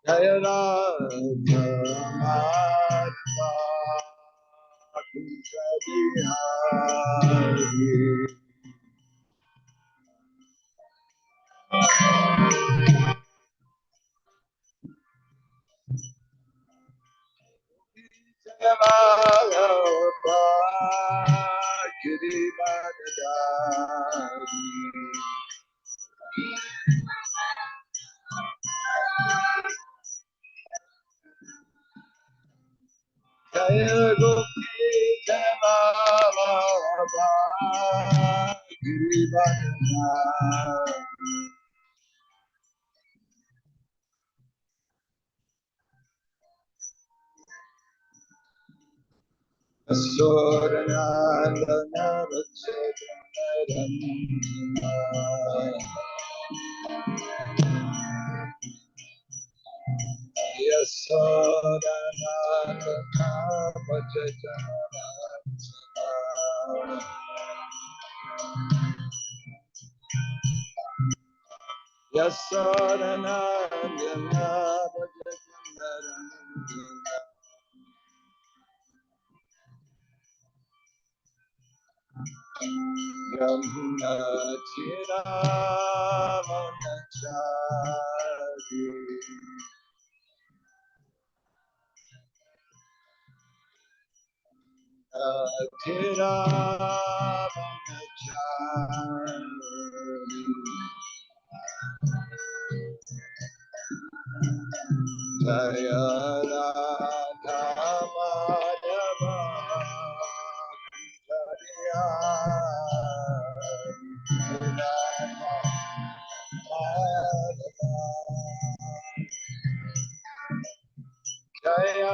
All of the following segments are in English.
Jaya Radha Jaya Radha HG Badahari Jaya Gopi Jaya HG Badahari Asoranandana Vatsadaranjana Yasoranandana Vatsadaranjana Yasoranandana Vatsadaranjana Yamuna Chiravanachari Chiravanachari Jaya Radha Madhava Jaya Radha Madhava Jaya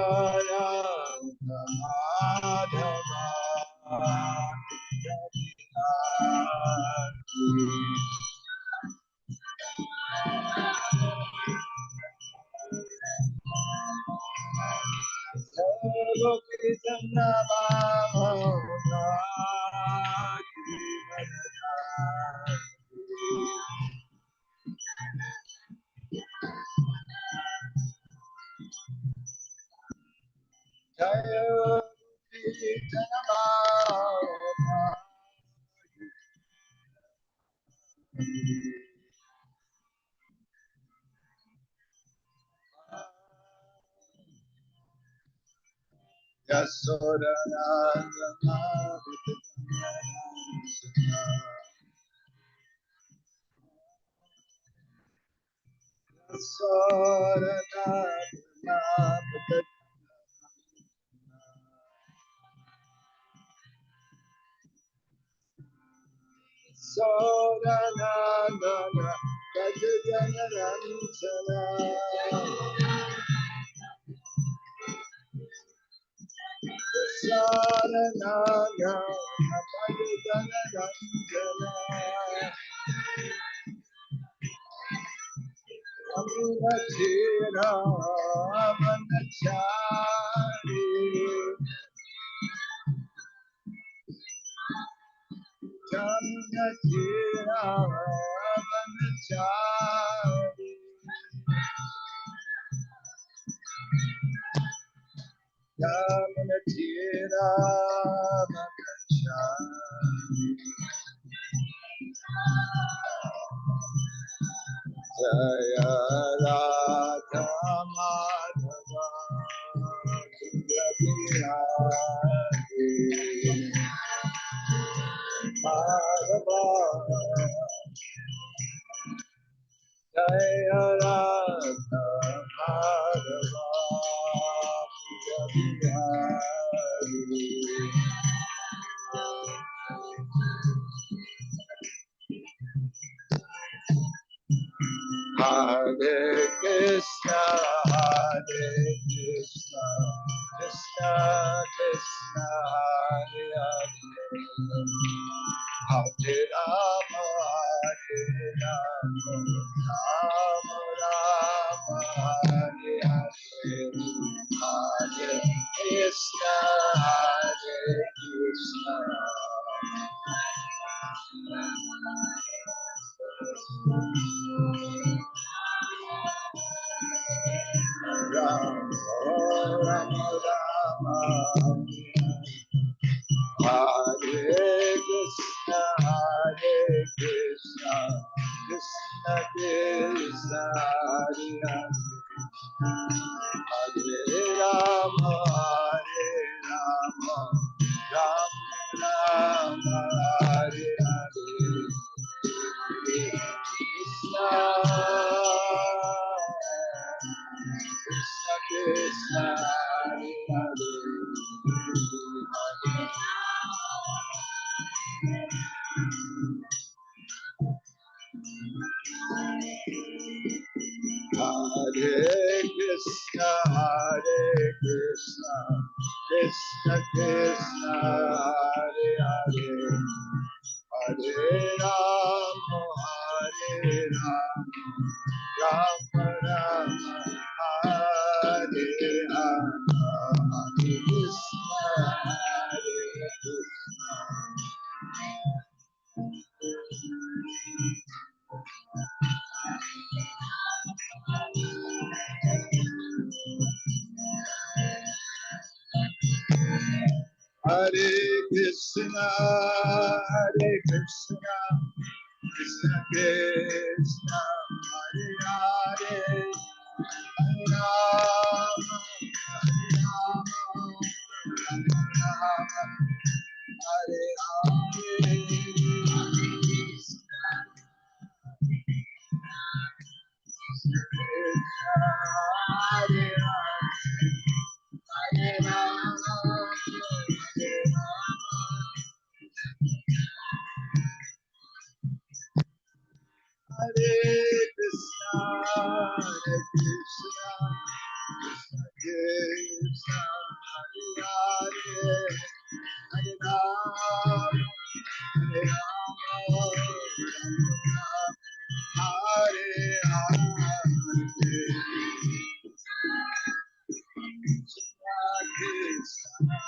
Radha Madhava Sodanandana Rajajana Ranjana Saranana Rajajana Ranjana Amrachira Manachari Jamnachira Manachari Jamnachira Manachari Jaya Radha Madhava Jaya Bihari Madhava Jaya Radha Madhava Jaya Bihari Hare Krishna, Hare Krishna, Krishna Krishna, Hare Hare, Hare Rama, Hare Rama, Rama Rama, Hare Hare, Hare Krishna, Hare Krishna. Rama Rama Rama Hare Krishna Hare Krishna Krishna Krishna Hare Hare Hare Rama Hare Rama Rama Rama Hare Hare Krishna Krishna Krishna Hare Hare Hare Krishna Hare Krishna Krishna Krishna Hare Hare Hare Rama Hare Rama Rama Rama Hare Hare Krishna Hare Krishna Hare Krishna Hare Krishna Krishna Krishna Hare Hare Hare Rama Hare Rama Hare Hare Hare Krishna, Hare Krishna, Krishna Krishna, Hare Hare, Hare Rama, Hare Rama, Hare Hare, Krishna Krishna.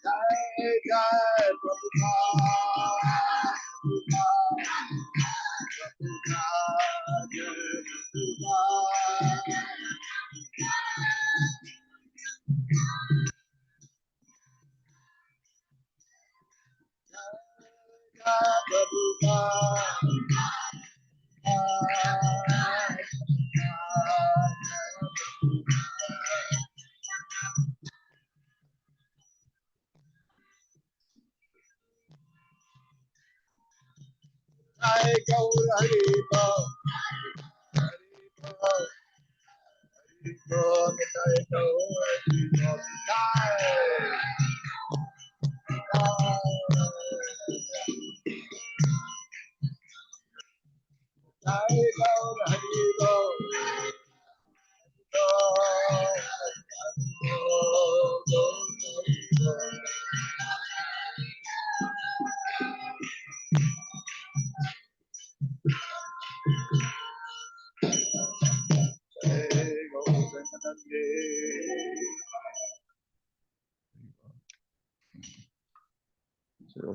Jai Jai Prabhupada, Jai Gaur Hari Bol,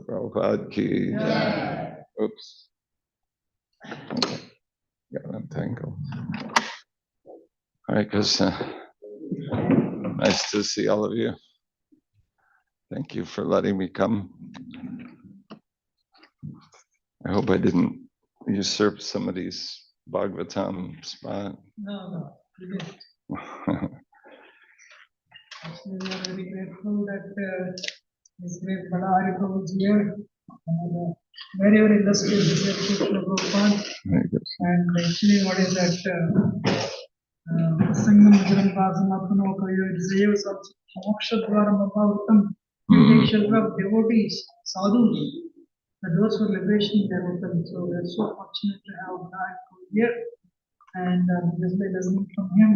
Prabhupada ki jai. Oops. Got entangled. Hare Krishna. Nice to see all of you. Thank you for letting me come. I hope I didn't usurp somebody's Bhagavatam spot. No, you didn't. Actually, we are very grateful that this great Badahari Prabhu is here. And, very, very illustrious disciple of Prabhupada. And actually, what is that? Sangam Jaram Pasamatano Kayo Zeus of Moksha Dwaram Apavatam, shelter of devotees, sadhus, the doors for liberation they are open. So we are so fortunate to have Badahari here. And just by listening from him,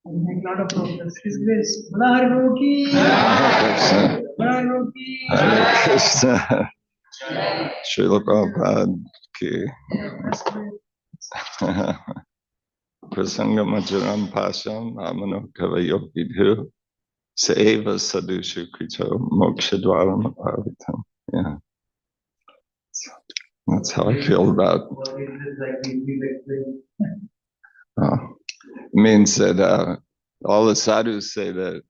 we make a lot of progress. His grace. Badahari Prabhu ki. Badahari Prabhu ki. Hare Krishna. Srila Prabhupada ki. Prasanga Majaram Pasam Amano Kavayo Vidhu Saeva Sadushu Krito Moksha Dwaram Aparitam. Yeah. That's how I feel about it means that all the sadhus say that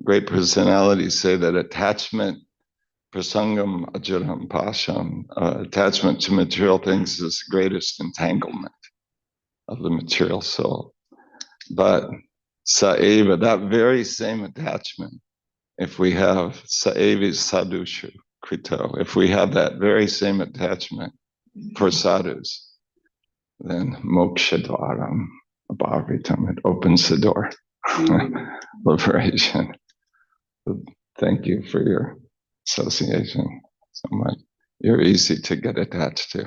great personalities say that attachment, prasangam ajaram pasham, attachment to material things is the greatest entanglement of the material soul. But saeva, that very same attachment, if we have saevi sadhushu krito, if we have that very same attachment for sadhus, then moksha dwaram abharitam, it opens the door. Liberation. Thank you for your association so much. You're easy to get attached to.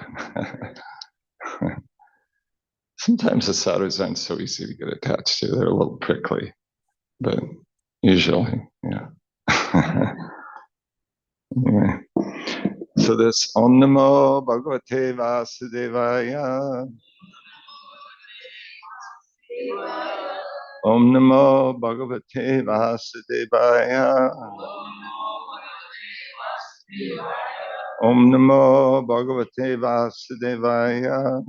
Sometimes the sadhus aren't so easy to get attached to. They're a little prickly, but usually, yeah. Anyway, so this Om Namo Bhagavate Vasudevaya. Om Namo Bhagavate Vasudevaya. Om Namo Bhagavate Vasudevaya.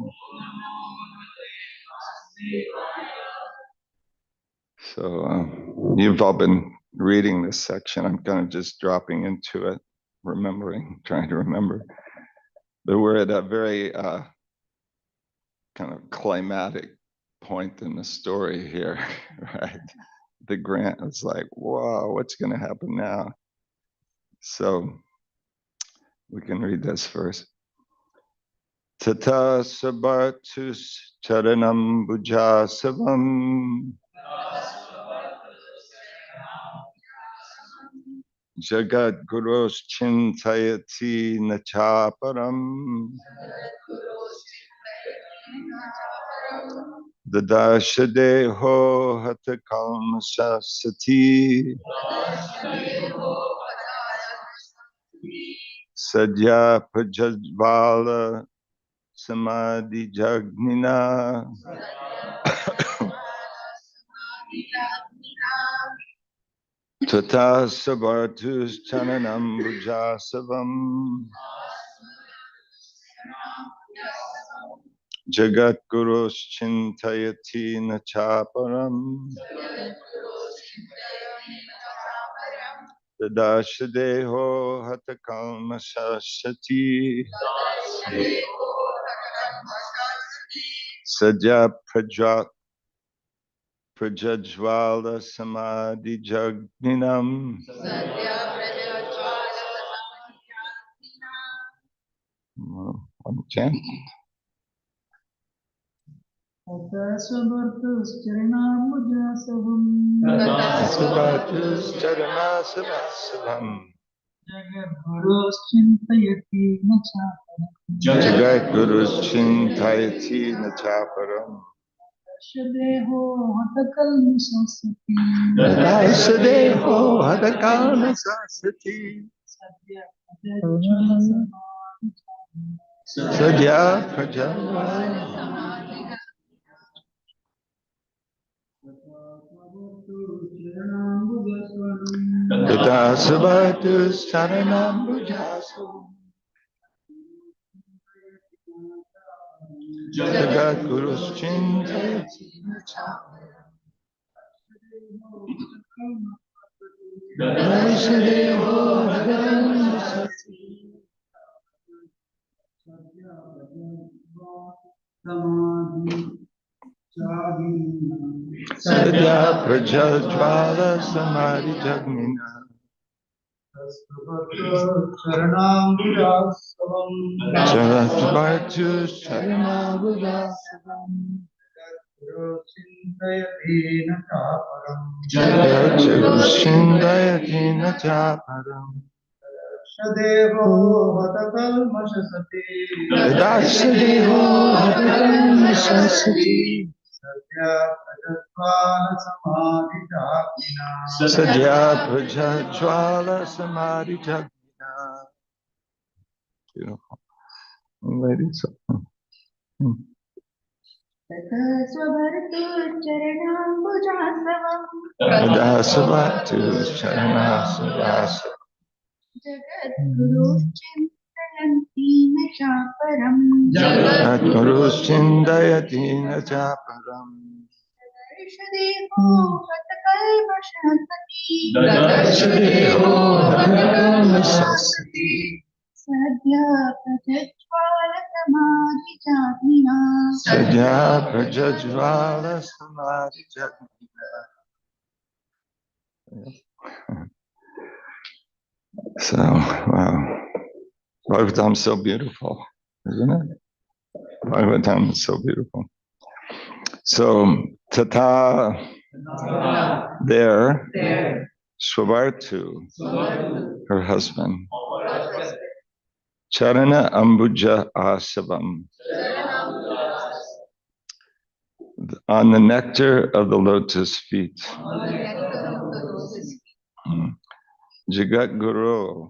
So you've all been reading this section. I'm kind of just dropping into it, trying to remember. But we're at a very kind of climatic point in the story here, right? The grant is like, whoa, what's going to happen now? So we can read this first. Tata sabatus charanam bujasavam jagat guros chintayati nachaparam dadashadeho hatakalmasasati sadya pajajvala samadhi jagnina tata sabatus chananam bujasavam jagat gurus chintayati nachaparam dadashadeho hatakalmasasati sadya prajajvala samadhi jagninam chant. स्वभर्तुश्चरणाम्बुजासवम् Asubhatuscharanasavasavam. जगद्गुरोश्चिन्तयति न चापरम् Jagat Gurus Chintayati Nachaparam. दशदेहो हतकल्मषसति Dasadeho Hadakana Sasati. Sadhya Prajavaya. Tasabhatuscharanambujasavam. Jagat Gurus Chintayati Nachaparam. Dasadeho Hadakana Sasati. Sadhya Prajajvala Samadhi Jagmina. Jagatbhartu Sharanabhudasavam. Jagatshindayati Nachaparam. Dasadeho hatakalmashasati Dasadeho Hadakalmasasati. Sadhya prajatvala samadhi jagina Sadhya Prajajvala Samadhi Jagmina. Beautiful. Ladies. Dasavatu Charanasavasa. Jagat Chindayati Nachaparam. Dasadeho Hadakalmasasati. Sadhya Prajajvala Samadhi Jagmina. So, wow. Bhagavatam is so beautiful, isn't it? Bhagavatam is so beautiful. So, Tata, there, Swavartu, her husband, Charana Ambuja Asavam, on the nectar of the lotus feet. Jagat Guru,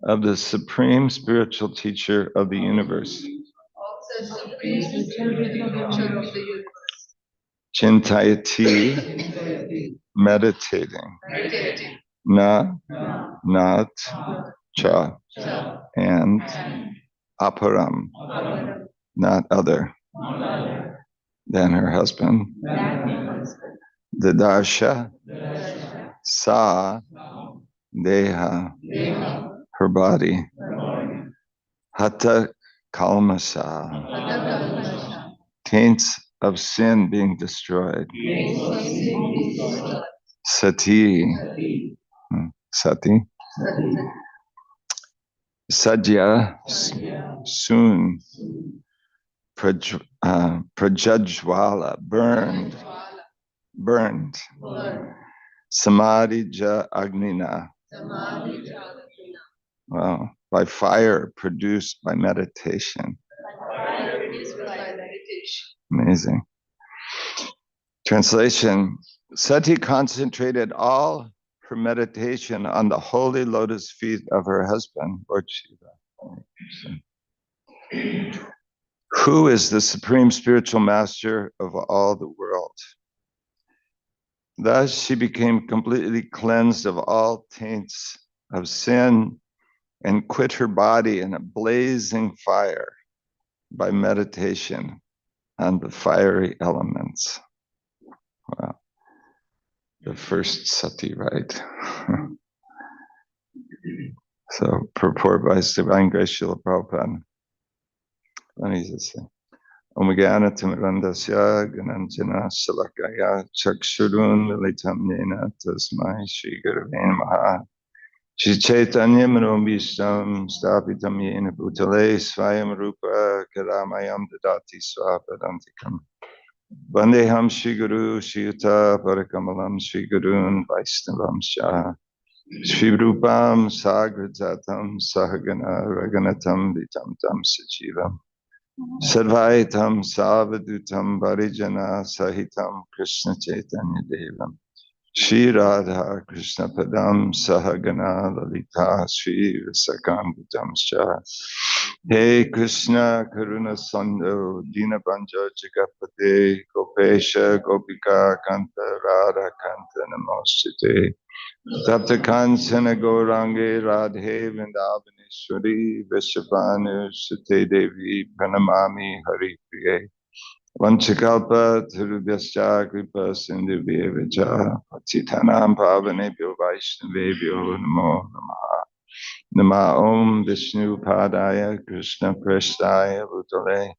of the supreme spiritual teacher of the universe. Chintayati, meditating. Na, not, cha, and aparam, not other than her husband. Dadasha, sa, deha, her body. Hata kalmasa, taints of sin being destroyed. Sati, sati. Sadhya, soon. Prajajwala, burned. Samadhi ja agnina. Wow, by fire produced by meditation. Amazing. Translation: Sati concentrated all her meditation on the holy lotus feet of her husband, Lord Shiva, who is the supreme spiritual master of all the world. Thus, she became completely cleansed of all taints of sin and quit her body in a blazing fire by meditation on the fiery elements. Wow. The first sati, right? So, purport by His Divine Grace Srila Prabhupada. Let me just say. Omagana Timirandasya Gananjana Salakaya Chakshurun Militam Nena Tasmai Shri Gurave Namaha Shri Chaitanya Manobhishtam Stapitam Yena Bhutale Swayam Rupa Karamayam Dadati Swapadantikam Vandeham Shri Guru Shri Yuta Parakamalam Shri Gurun Vaishnavam Shah Shri Rupam Sagrajatam Sahagana Raganatam Vitam Tam Sajivam Sarvaitam Savadutam Varijana Sahitam Krishna Chaitanya Devam Shri Radha Krishna Padam Sahagana Lalita Shri Visakambutam Shah Hey Krishna Karuna Sando Dinabanja Jagapate Gopesha Gopika Kanta Radha Kanta Namostate Tapta Kansana Gaurange Radhe Vrindavaneshwari Vishabhanu Sute Devi Pranamami Hari Priye Vanchakalpa Thirubhyascha Kripa Sindhubhyevacha Patitanam Pavanebhyo Vaishnavebhyo Namo Namaha Nama Om Vishnu Padaya Krishna Prestaya Bhutale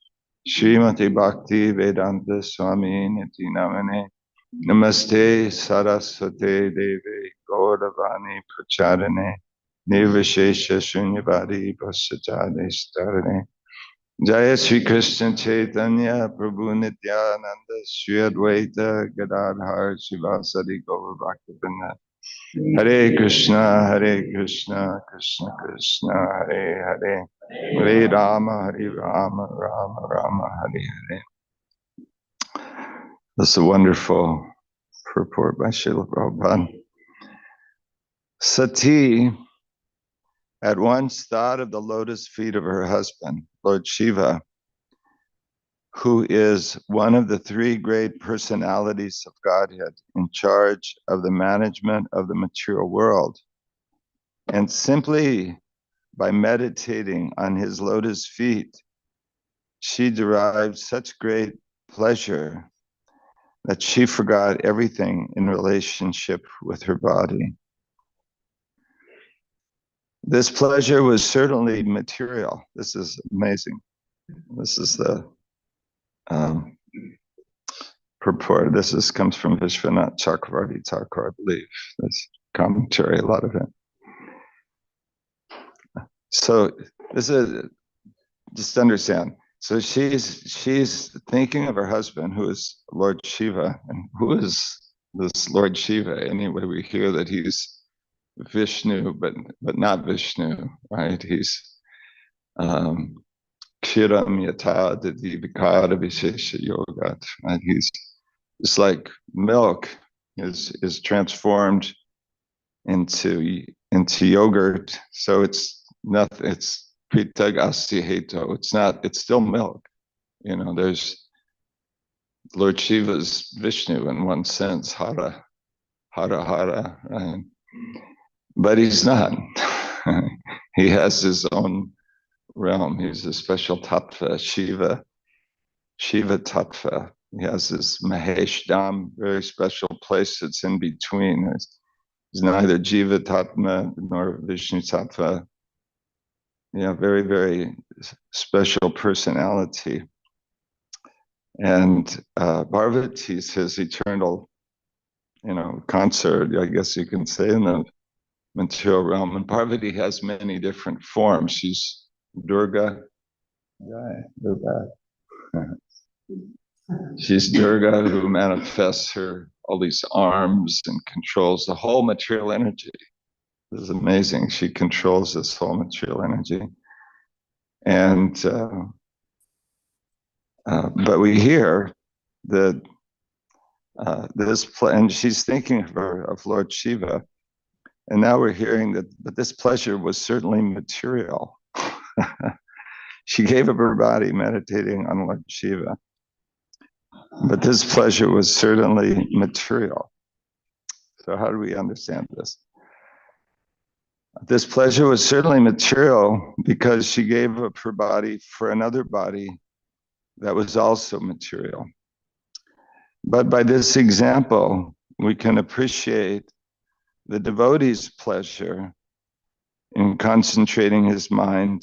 Srimati Bhakti Vedanta Swami Niti Namane Namaste Saraswate Devi Gauravani Pracharane Nirvishesha Shunyavadi Pasachade Starane Jaya Sri Krishna Chaitanya Prabhu Nityananda Sri Advaita Gadadhar Srivasadi Gaur Bhaktivinoda Hare Krishna Krishna Krishna Hare Hare Hare Rama Rama Rama Hare Hare. This is a wonderful purport by Srila Prabhupada. Sati at once thought of the lotus feet of her husband, Lord Shiva, who is one of the three great personalities of Godhead in charge of the management of the material world. And simply by meditating on his lotus feet, she derived such great pleasure that she forgot everything in relationship with her body. This pleasure was certainly material. This is amazing. This is the purport. This comes from Vishwanath Chakravarti Thakur, I believe. This commentary, a lot of it. So this is, just understand. So she's thinking of her husband, who is Lord Shiva. And who is this Lord Shiva? Anyway, we hear that he's Vishnu, but not Vishnu, right? He's Kshiram Yata Didvikara Vishesha Yoga. Right? He's it's like milk is transformed into yogurt. So it's nothing. It's pritag asiheto. It's still milk. You know, there's Lord Shiva's Vishnu in one sense, Hara, right? But he's not. He has his own realm. He's a special tattva, Shiva tattva. He has this Mahesh Dham, very special place that's in between. He's neither Jiva tattva nor Vishnu tattva. Very, very special personality. And Parvati is his eternal, consort, I guess you can say, in the material realm. And Parvati has many different forms. She's Durga. She's Durga, who manifests all these arms and controls the whole material energy. This is amazing. She controls this whole material energy. And but we hear that and she's thinking of Lord Shiva. And now we're hearing that this pleasure was certainly material. She gave up her body meditating on Lord Shiva. But this pleasure was certainly material. So how do we understand this? This pleasure was certainly material because she gave up her body for another body that was also material. But by this example, we can appreciate the devotee's pleasure in concentrating his mind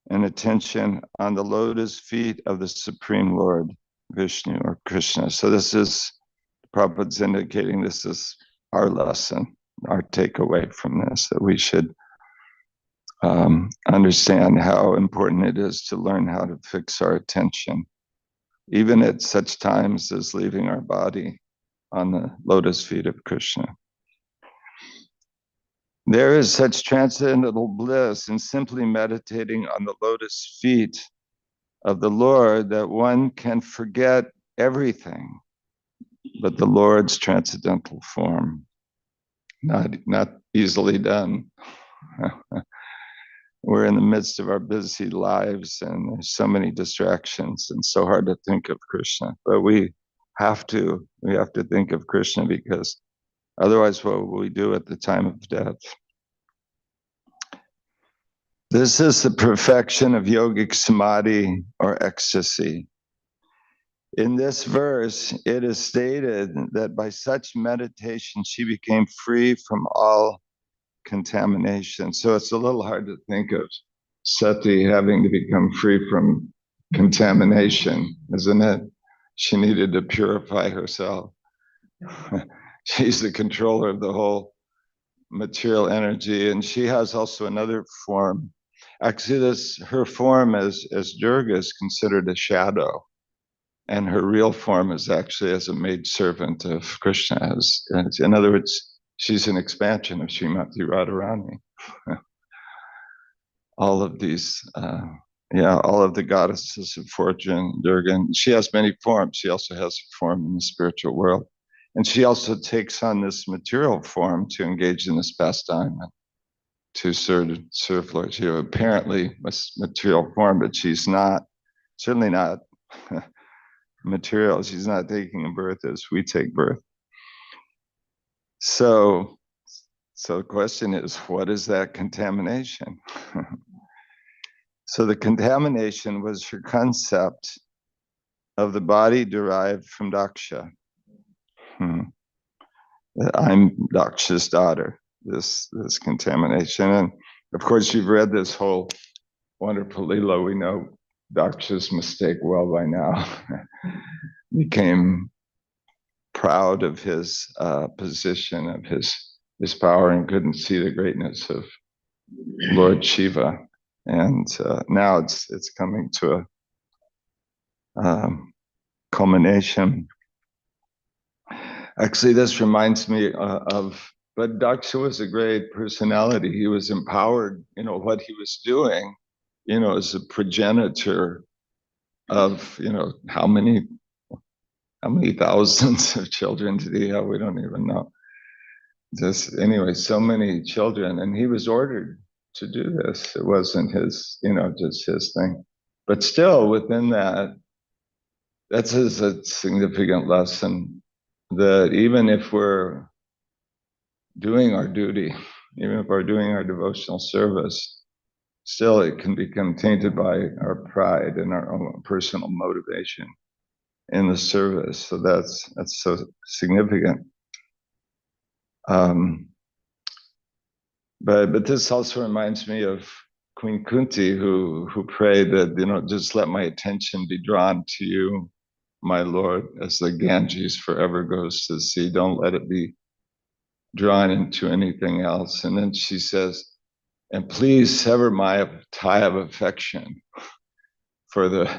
and attention on the lotus feet of the Supreme Lord, Vishnu or Krishna. So this is, Prabhupada's indicating this is our lesson. our takeaway from this, that we should understand how important it is to learn how to fix our attention, even at such times as leaving our body on the lotus feet of Krishna. There is such transcendental bliss in simply meditating on the lotus feet of the Lord that one can forget everything but the Lord's transcendental form. Not easily done. We're in the midst of our busy lives and there's so many distractions and so hard to think of Krishna. But we have to think of Krishna, because otherwise what will we do at the time of death? This is the perfection of yogic samadhi, or ecstasy. In this verse, it is stated that by such meditation, she became free from all contamination. So it's a little hard to think of Sati having to become free from contamination, isn't it? She needed to purify herself. She's the controller of the whole material energy, and she has also another form. Actually, her form as Durga is considered a shadow, and her real form is actually as a maidservant of Krishna. In other words, she's an expansion of Srimati Radharani. All of these, all of the goddesses of fortune, Durga, and she has many forms. She also has a form in the spiritual world. And she also takes on this material form to engage in this pastime and to serve Lord Shiva. Apparently, a material form, but she's certainly not material. She's not taking a birth as we take birth. So the question is, what is that contamination? So the contamination was her concept of the body derived from Daksha. I'm Daksha's daughter, this contamination. And of course, you've read this whole wonderful Leela. We know Daksha's mistake well by now. Became proud of his position, of his power, and couldn't see the greatness of Lord Shiva. And now it's coming to a culmination. Actually, this reminds me but Daksha was a great personality. He was empowered, what he was doing, as a progenitor of, how many thousands of children did he have? We don't even know. Just anyway, so many children, and he was ordered to do this. It wasn't his, just his thing. But still, within that's a significant lesson, that even if we're doing our duty, even if we're doing our devotional service, still it can become tainted by our pride and our own personal motivation in the service. So that's so significant. But this also reminds me of Queen Kunti, who prayed that, just let my attention be drawn to you, my Lord, as the Ganges forever goes to the sea. Don't let it be drawn into anything else. And then she says, and please sever my tie of affection for the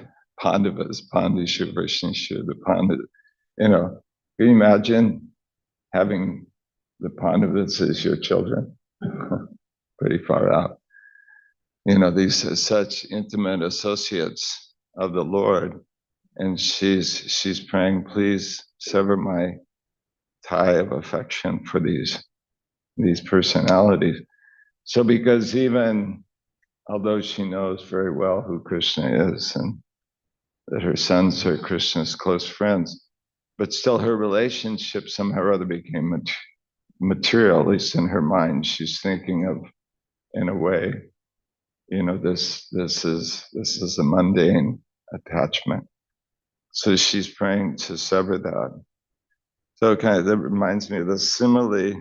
Pandavas, Pandisha, Vrishnisha, the Pandavas. Can you imagine having the Pandavas as your children? Pretty far out. These are such intimate associates of the Lord. And she's praying, please sever my tie of affection for these personalities. So because even although she knows very well who Krishna is and that her sons are Krishna's close friends, but still her relationship somehow or other became material, at least in her mind. She's thinking of, in a way, this is a mundane attachment. So she's praying to sever that. So that reminds me of the simile.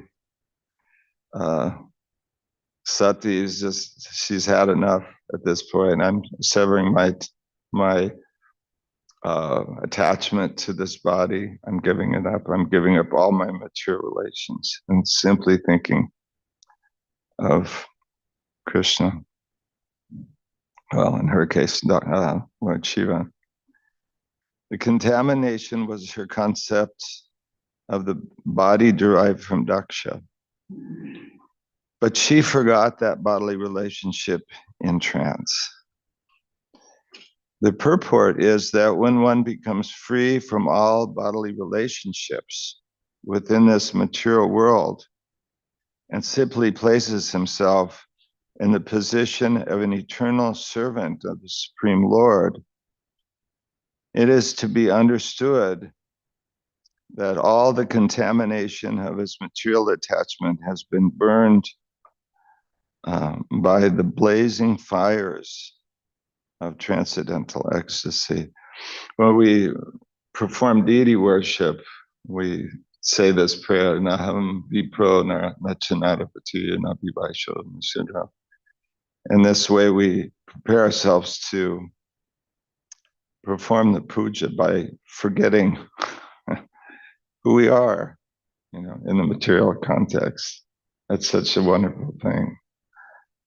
Sati is she's had enough at this point. I'm severing my attachment to this body. I'm giving it up. I'm giving up all my material relations and simply thinking of Krishna. Well, in her case, Lord Shiva. The contamination was her concept of the body derived from Daksha. But she forgot that bodily relationship in trance. The purport is that when one becomes free from all bodily relationships within this material world and simply places himself in the position of an eternal servant of the Supreme Lord, it is to be understood that all the contamination of his material attachment has been burned by the blazing fires of transcendental ecstasy. When we perform deity worship, we say this prayer, Naham Vipro Nachanadapati Nabivaisho Nishidra. In this way, we prepare ourselves to perform the puja by forgetting who we are, in the material context. That's such a wonderful thing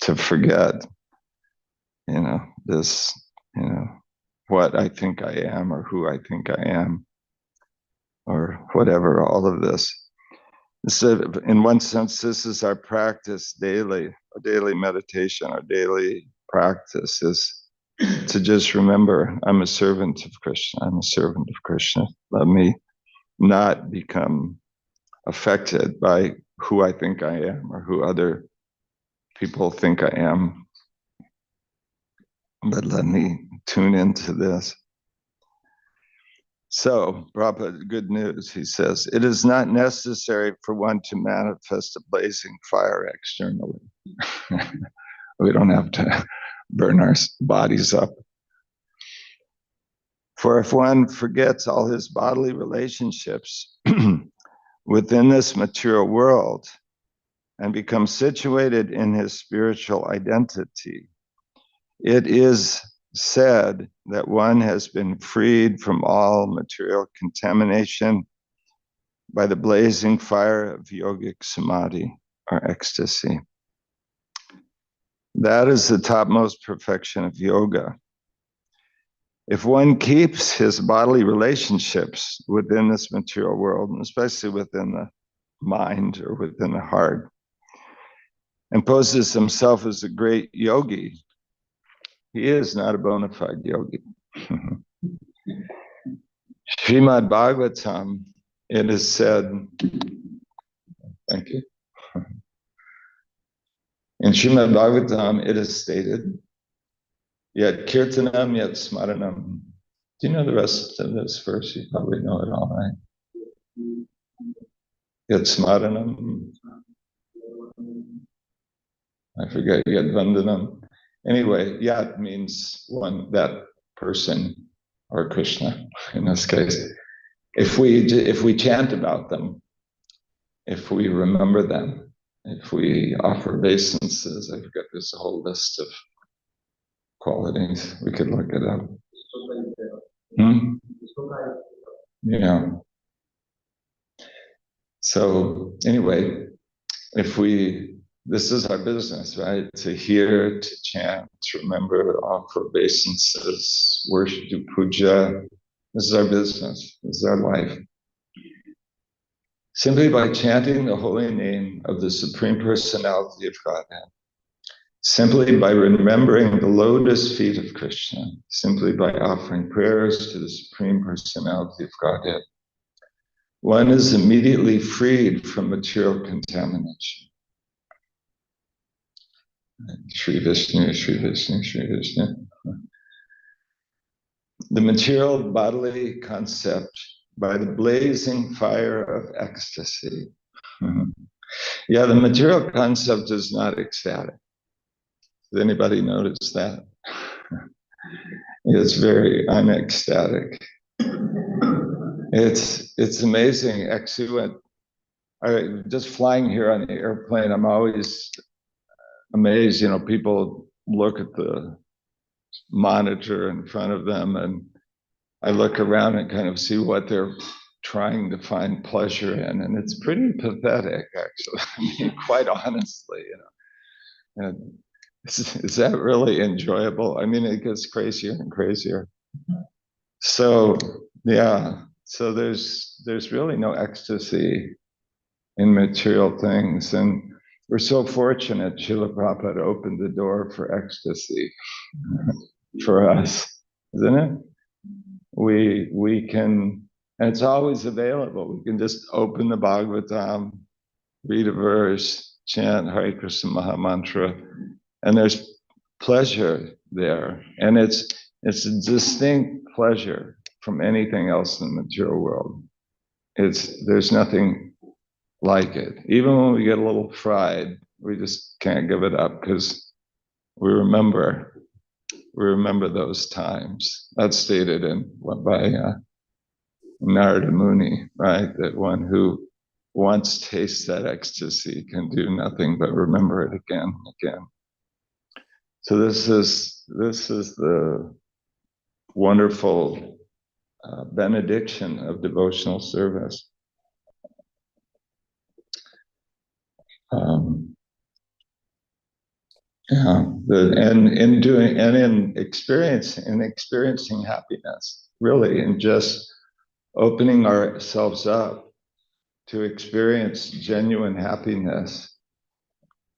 to forget, this, what I think I am or who I think I am or whatever, all of this. So in one sense, this is our practice daily, our daily meditation, our daily practice is to just remember, I'm a servant of Krishna. I'm a servant of Krishna. Let me not become affected by who I think I am or who other people think I am. But let me tune into this. So, Prabhupada, good news, he says, it is not necessary for one to manifest a blazing fire externally. We don't have to burn our bodies up. For if one forgets all his bodily relationships within this material world and becomes situated in his spiritual identity, it is said that one has been freed from all material contamination by the blazing fire of yogic samadhi or ecstasy. That is the topmost perfection of yoga. If one keeps his bodily relationships within this material world, and especially within the mind or within the heart, and poses himself as a great yogi, he is not a bona fide yogi. Srimad Bhagavatam, it is said, thank you. In Srimad Bhagavatam, it is stated, yet kirtanam, yet smaranam. Do you know the rest of this verse? You probably know it all, right? Yet smaranam. I forget, yet vandanam. Anyway, yat means one, that person, or Krishna in this case. If we chant about them, if we remember them, if we offer obeisances, I've got this whole list of qualities. We could look it up. Yeah. So anyway, this is our business, right? To hear, to chant, to remember, offer obeisances, worship, do puja. This is our business. This is our life. Simply by chanting the holy name of the Supreme Personality of Godhead, simply by remembering the lotus feet of Krishna, simply by offering prayers to the Supreme Personality of Godhead, one is immediately freed from material contamination. Shri Vishnu, Shri Vishnu, Shri Vishnu. The material bodily concept by the blazing fire of ecstasy. Yeah, the material concept is not ecstatic. Does anybody notice that? It's very unecstatic. It's amazing. Actually, just flying here on the airplane, I'm always amazed. People look at the monitor in front of them and I look around and kind of see what they're trying to find pleasure in, and it's pretty pathetic, actually. I mean, quite honestly, And is that really enjoyable? I mean, it gets crazier and crazier. So yeah, so there's really no ecstasy in material things, and we're so fortunate. Srila Prabhupada opened the door for ecstasy for us, isn't it? We can, and it's always available. We can just open the Bhagavatam, read a verse, chant Hare Krishna Maha Mantra, and there's pleasure there, and it's a distinct pleasure from anything else in the material world. There's nothing like it. Even when we get a little fried, we just can't give it up because we remember those times. That's stated by Narada Muni, right? That one who once tastes that ecstasy can do nothing but remember it again and again. So this is the wonderful benediction of devotional service. And in experiencing happiness, really, and just opening ourselves up to experience genuine happiness,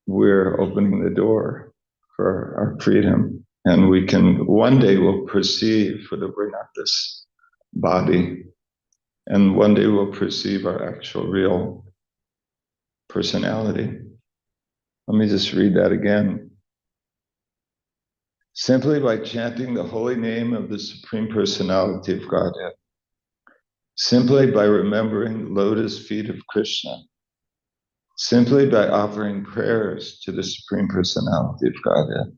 we're opening the door for our freedom. And we can, one day we'll perceive, for we're not this body, and one day we'll perceive our actual real personality. Let me just read that again. Simply by chanting the holy name of the Supreme Personality of Godhead, simply by remembering lotus feet of Krishna, simply by offering prayers to the Supreme Personality of Godhead,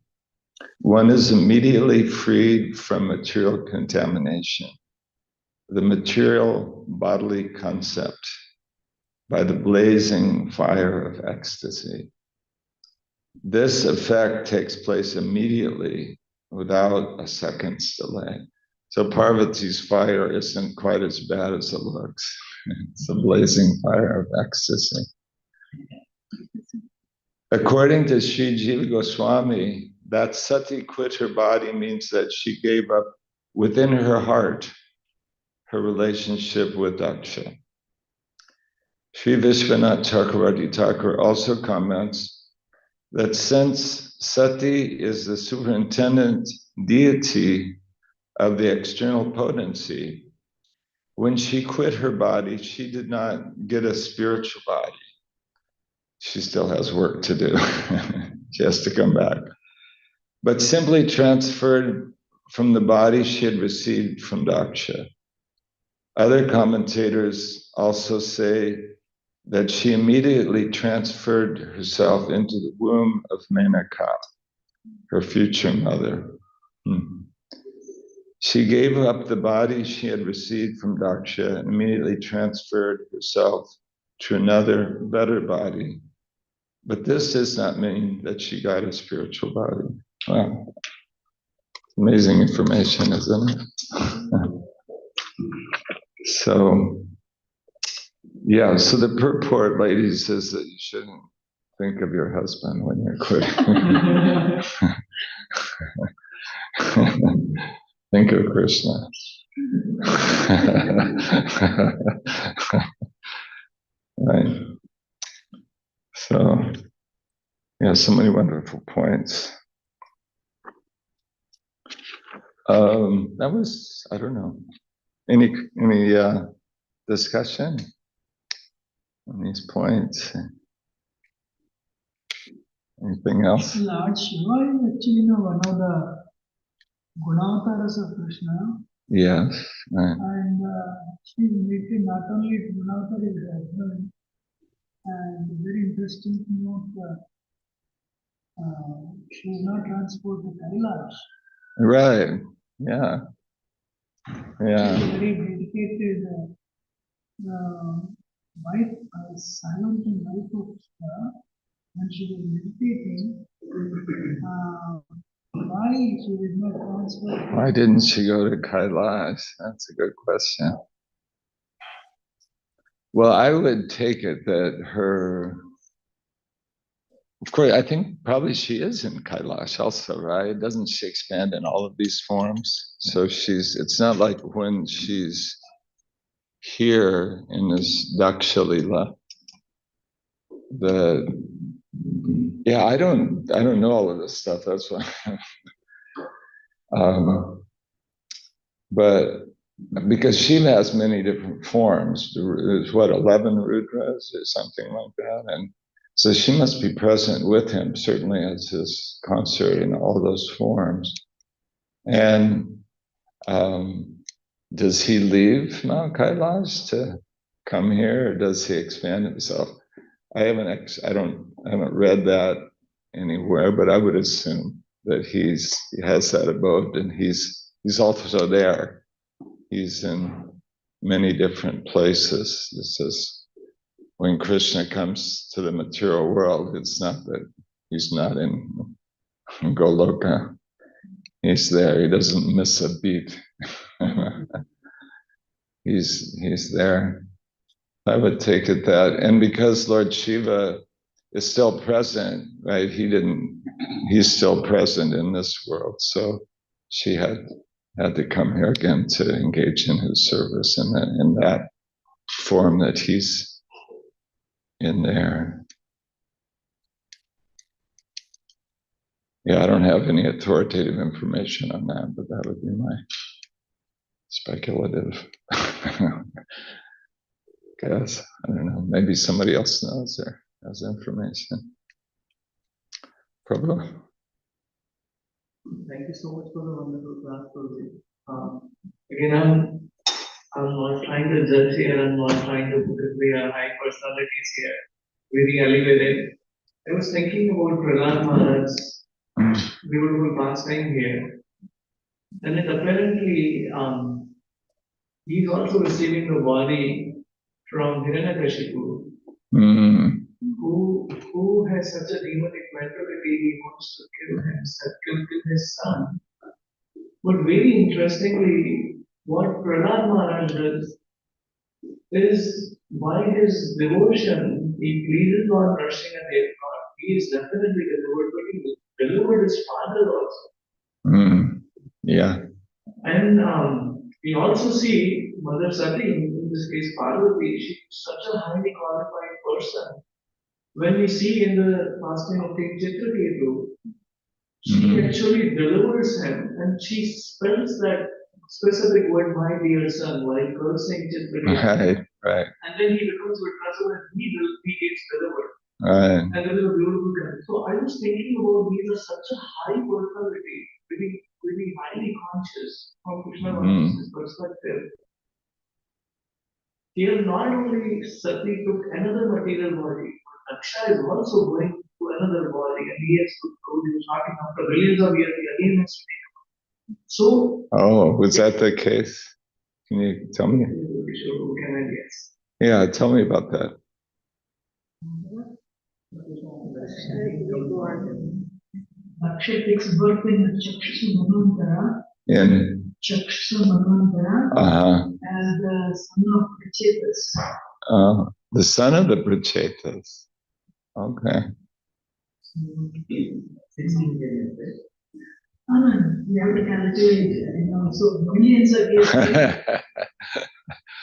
one is immediately freed from material contamination, the material bodily concept, by the blazing fire of ecstasy. This effect takes place immediately without a second's delay. So Parvati's fire isn't quite as bad as it looks. It's a blazing fire of ecstasy. According to Sri Jiva Goswami, that Sati quit her body means that she gave up within her heart her relationship with Daksha. Sri Vishwanath Chakravarti Thakur also comments that since Sati is the superintendent deity of the external potency, when she quit her body, she did not get a spiritual body. She still has work to do. She has to come back. But simply transferred from the body she had received from Daksha. Other commentators also say that she immediately transferred herself into the womb of Menaka, her future mother. She gave up the body she had received from Daksha and immediately transferred herself to another, better body. But this does not mean that she got a spiritual body. Wow. Amazing information, isn't it? So, yeah, so the purport, ladies, is that you shouldn't think of your husband when you're quitting. Think of Krishna. Right. So, yeah, so many wonderful points. That was, I don't know, any discussion on these points? Anything else? Lord Shiva is actually one of the Gunavataras of Krishna. Yes. Right. And she related not only to Gunavatar is as well. And very interesting to note she is not transported to Kailash. Right. Yeah. Yeah. She is a very dedicated wife, silent and wife of Krishna. When she was meditating, why she did not transfer? Why didn't she go to Kailash? That's a good question. Well, I would take it that of course, I think probably she is in Kailash also, right? Doesn't she expand in all of these forms? So it's not like when she's here in this Dakshalila, I don't know all of this stuff. That's why. But because Shiva has many different forms, there's 11 Rudras or something like that. And so she must be present with him, certainly as his consort in all those forms. And does he leave Mount Kailash to come here, or does he expand himself? I haven't read that anywhere, but I would assume that he has that abode, and he's also there. He's in many different places. This is when Krishna comes to the material world. It's not that he's not in Goloka. He's there. He doesn't miss a beat. He's there. I would take it that, and because Lord Shiva is still present, right? He's still present in this world. So she had to come here again to engage in his service in that form that he's in there. Yeah, I don't have any authoritative information on that, but that would be my speculative guess. I don't know. Maybe somebody else knows or has information. Prabhu? Thank you so much for the wonderful class, Prabhu. Again, I'm not trying to judge here. I'm not trying to put it we are high personalities here. Very elevated. I was thinking about Prahlad Maharaj's beautiful pastime here. And it apparently, he's also receiving the body from Hiranyakashipu, who has such a demonic mentality. He wants to kill his son. But very interestingly, what Prahlad Maharaj does is, by his devotion, he pleases on Nrsimhadev. He is definitely delivered, but he delivered his father also. Yeah. And we also see Mother Sati, in this case Parvati, she's such a highly qualified person. When we see in the fasting of King Chitraketu, she actually delivers him, and she spells that specific word, my dear son, while cursing Chitraketu. Right. And then he becomes Vitrasu and he gets delivered. Right. And there is a beautiful character. So I was thinking about these are such a high personality, very highly conscious from Krishna consciousness perspective. Here not only Sati took another material body, but Aksha is also going to another body, and he has to go to starting after billions of years, he again has to take a body. So was that the case? Can you tell me? Can I guess? Yeah, tell me about that. Akshay takes birth in Chakshu Manvantara. In Chakshu Manvantara. As the son of Prachetas. The son of the Prachetas. Okay. 16 years. You have to calculate, so millions of years. I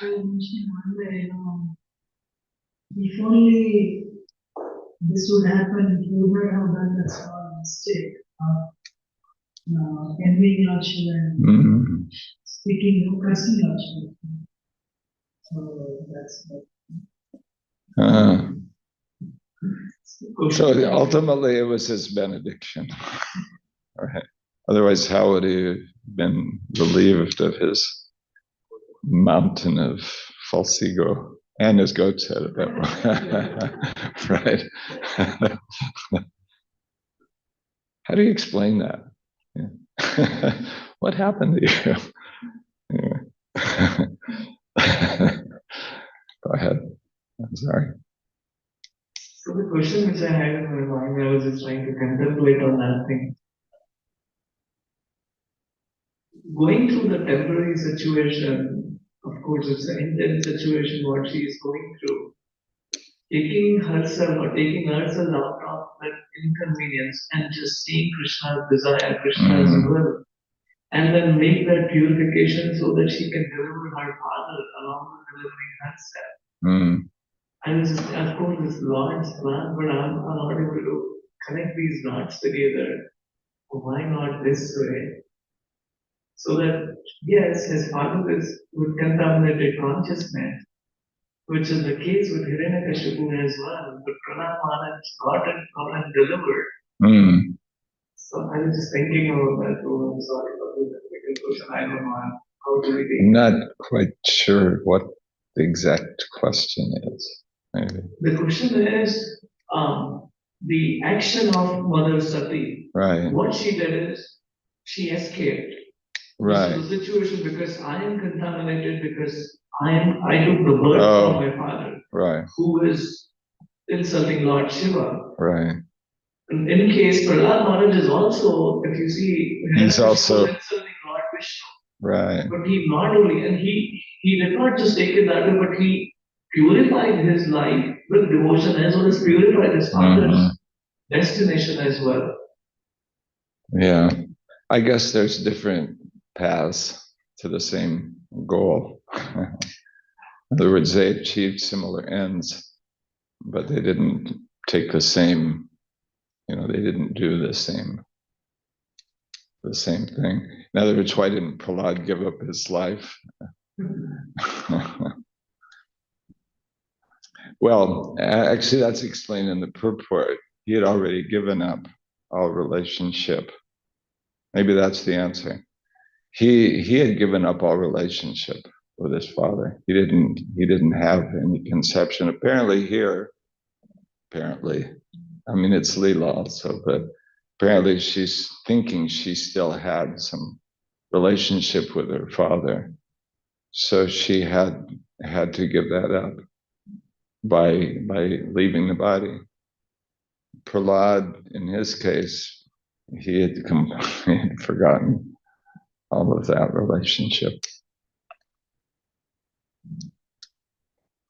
mentioned one day, if only this would happen, he would not have done that small mistake of envying Lord Shiva and speaking, cursing Lord Shiva. So that's so ultimately it was his benediction. Right. Otherwise, how would he have been relieved of his mountain of false ego and his goat's head at that point? Right. How do you explain that? Yeah. What happened to you? Yeah. Go ahead. I'm sorry. So the question which I had in my mind, I was just trying to contemplate on that thing. going through the temporary situation, of course, it's an intense situation what she is going through. Taking herself out of that inconvenience and just seeing Krishna's desire, Krishna's will, and then make that purification so that she can deliver her father along with delivering herself. And it's just, of course, this Lord's plan, but I'm not able to connect these dots together. Why not this way? So that, yes, his father is with contaminated consciousness, which is the case with Hiranyakashipu as well. But Pranam Maharaj got and delivered. So I was just thinking about that. Oh, I'm sorry for the difficult question. I don't know how do we take I'm not quite sure what the exact question is. Maybe. The question is the action of Mother Sati. Right. What she did is she escaped. Right. This is the situation because I am contaminated because I took the birth of my father. Right. Who is insulting Lord Shiva. Right. In case Prahlad Maharaj is also, if you see, he's also insulting Lord Vishnu. Right. But he not only, and he did not just take it that way, but he purified his life with devotion as well as purified his father's destination as well. Yeah. I guess there's different paths to the same goal. In other words, they achieved similar ends, but they didn't take the same, they didn't do the same thing. In other words, why didn't Prahlad give up his life? Well, actually, that's explained in the purport. He had already given up all relationship. Maybe that's the answer. He had given up all relationship with his father. He didn't have any conception. Apparently, I mean, it's Leela also, but apparently she's thinking she still had some relationship with her father. So she had to give that up by leaving the body. Prahlad, in his case, he had forgotten all of that relationship.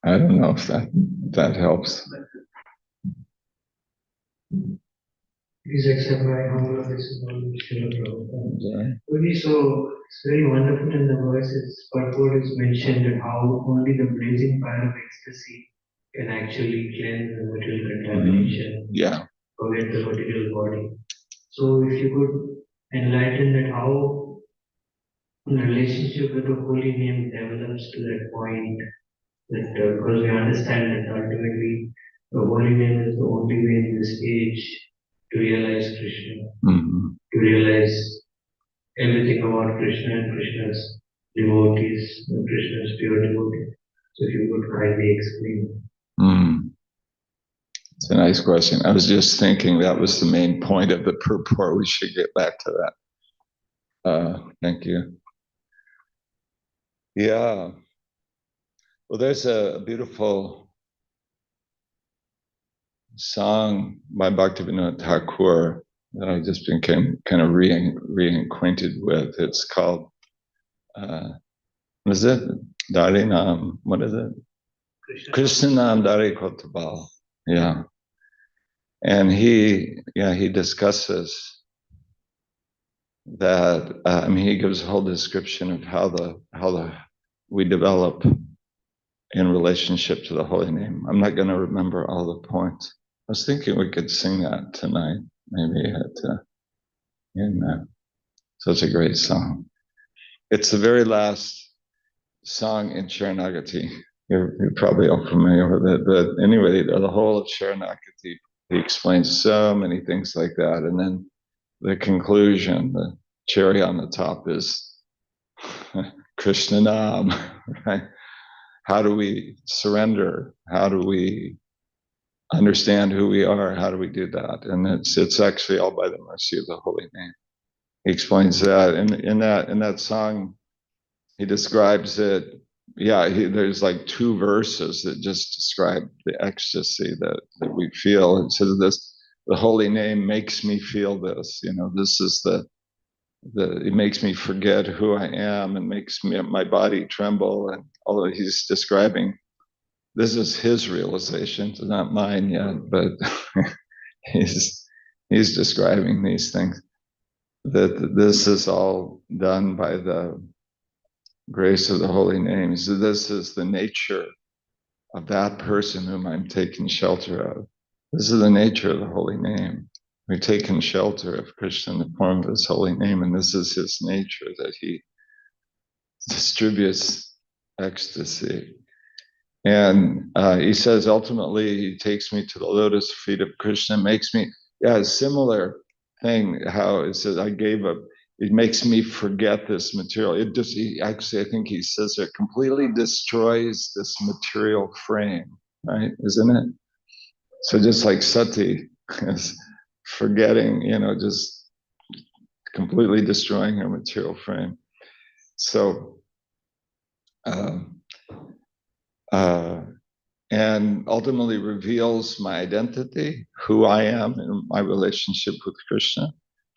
I don't know if that helps. Please accept my humble acknowledgement, Prabhupada. So it's very wonderful in the verses. Purport is mentioned that how only the blazing fire of ecstasy can actually cleanse the material contamination. Yeah. Forget the material body. So if you could enlighten that how the relationship with the holy name develops to that point, that because we understand that ultimately the holy name is the only way in this age to realize Krishna, to realize everything about Krishna and Krishna's devotees, and Krishna's pure devotees. So if you could kindly explain. It's a nice question. I was just thinking that was the main point of the purport. We should get back to that. Thank you. Yeah. Well, there's a beautiful song by Bhaktivinoda Thakur that I just became kind of reacquainted with. It's called, what is it? Dari Nam. What is it? Krishna Nam Dari Kotabal. Yeah. And he discusses that. He gives a whole description of how we develop in relationship to the holy name. I'm not going to remember all the points. I was thinking we could sing that tonight, maybe in such a great song. It's the very last song in Sharanagati. You're probably all familiar with it, but anyway, the whole of Sharanagati, he explains so many things like that, and then the conclusion, the cherry on the top, is Krishna Nam, right? How do we surrender? How do we understand who we are? How do we do that? And it's actually all by the mercy of the holy name. He explains that in that song. He describes it. Yeah, there's like 2 verses that just describe the ecstasy that we feel. It says this: the holy name makes me feel this. This is it makes me forget who I am and makes my body tremble. And although he's describing, this is his realization, it's not mine yet, but he's describing these things, that this is all done by the grace of the holy name. So this is the nature of that person whom I'm taking shelter of. This is the nature of the holy name. We've taken shelter of Krishna in the form of his holy name, and this is his nature, that he distributes ecstasy. And he says, ultimately, he takes me to the lotus feet of Krishna, makes me, a similar thing, how it says, I gave up, it makes me forget this material. It just, actually, I think he says it completely destroys this material frame, right? Isn't it? So just like sati is forgetting, just completely destroying her material frame. So, and ultimately reveals my identity, who I am in my relationship with Krishna.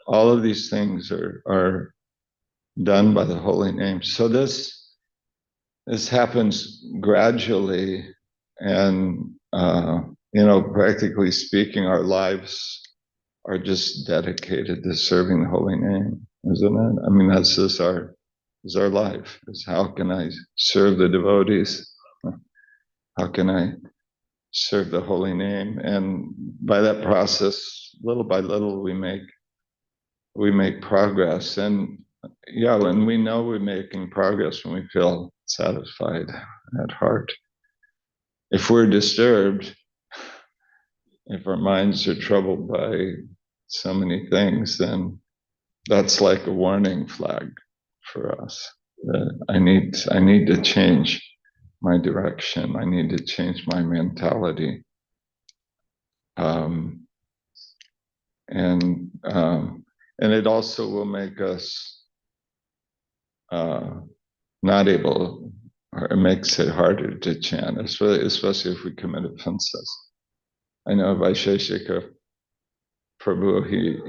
All of these things are done by the holy name. So this happens gradually, and practically speaking, our lives are just dedicated to serving the holy name, isn't it? I mean, that's just our life. Is how can I serve the devotees? How can I serve the holy name? And by that process, little by little, we make progress. And when we know we're making progress, when we feel satisfied at heart. If we're disturbed, if our minds are troubled by so many things, then that's like a warning flag for us. I need to change my direction. I need to change my mentality. And it also will make us not able, or it makes it harder to chant, especially if we commit offenses. I know Vaisheshika Prabhu,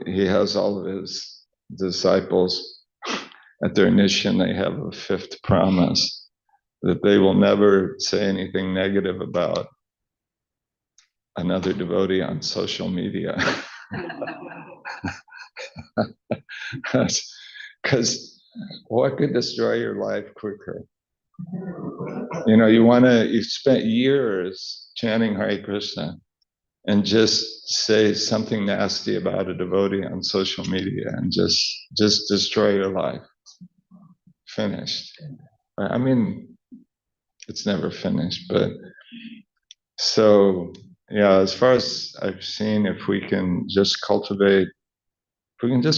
he has all of his disciples at their initiation, they have a fifth promise that they will never say anything negative about another devotee on social media. Because what could destroy your life quicker? You spent years chanting Hare Krishna and just say something nasty about a devotee on social media and just destroy your life. Finished. I mean, it's never finished, but so, as far as I've seen, if we can just